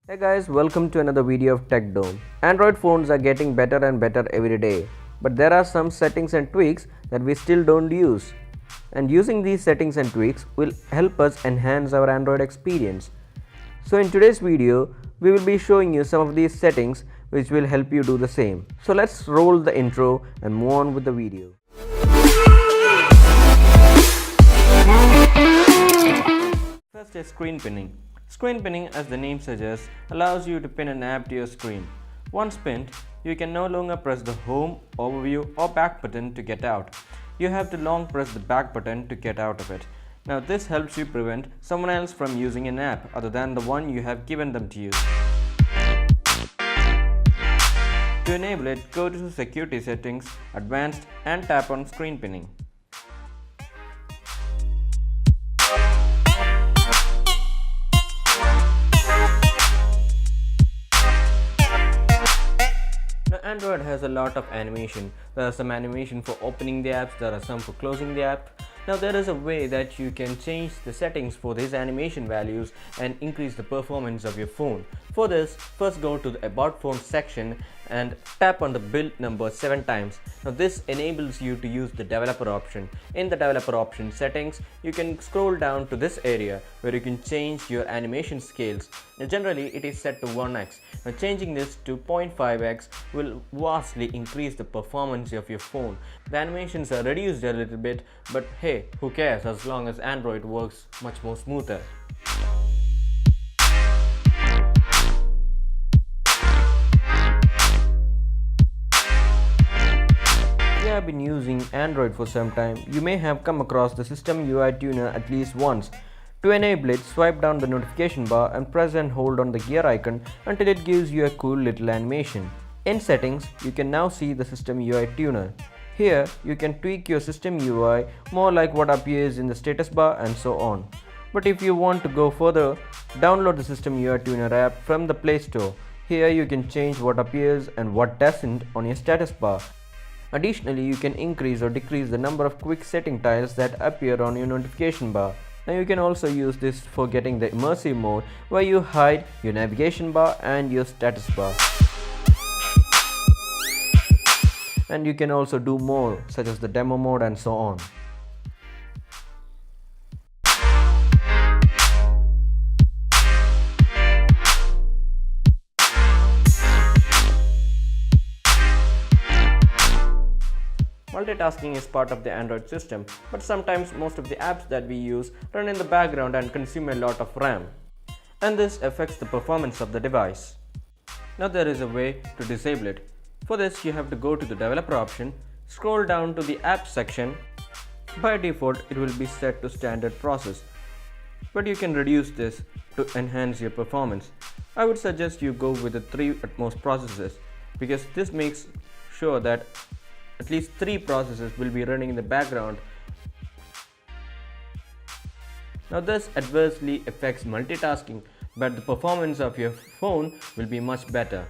Hey guys, welcome to another video of techdome. Android phones are getting better and better every day, but there are some settings and tweaks that we still don't use. And using these settings and tweaks will help us enhance our Android experience. So in today's video, we will be showing you some of these settings which will help you do the same. So let's roll the intro and move on with the video. First is screen pinning. Screen pinning, as the name suggests, allows you to pin an app to your screen. Once pinned, you can no longer press the home, overview or back button to get out. You have to long press the back button to get out of it. Now this helps you prevent someone else from using an app other than the one you have given them to use. To enable it, go to Security Settings, Advanced and tap on Screen Pinning. Android has a lot of animation. There are some animation for opening the apps, there are some for closing the app. Now there is a way that you can change the settings for these animation values and increase the performance of your phone. For this, first go to the About Phone section and tap on the build number 7 times. Now this enables you to use the developer option. In the developer option settings, you can scroll down to this area where you can change your animation scales. Now generally it is set to 1x. Now changing this to 0.5x will vastly increase the performance of your phone. The animations are reduced a little bit, but hey, who cares as long as Android works much more smoother. If you have been using Android for some time, you may have come across the System UI Tuner at least once. To enable it, swipe down the notification bar and press and hold on the gear icon until it gives you a cool little animation. In settings, you can now see the System UI Tuner. Here, you can tweak your system UI more like what appears in the status bar and so on. But if you want to go further, download the System UI Tuner app from the Play Store. Here you can change what appears and what doesn't on your status bar. Additionally, you can increase or decrease the number of quick setting tiles that appear on your notification bar. Now you can also use this for getting the immersive mode where you hide your navigation bar and your status bar. And you can also do more, such as the demo mode and so on. Multitasking is part of the Android system, but sometimes most of the apps that we use run in the background and consume a lot of RAM. And this affects the performance of the device. Now there is a way to disable it. For this, you have to go to the developer option, scroll down to the app section. By default, it will be set to standard process, but you can reduce this to enhance your performance. I would suggest you go with the 3 at most processes because this makes sure that at least 3 processes will be running in the background. Now this adversely affects multitasking, but the performance of your phone will be much better.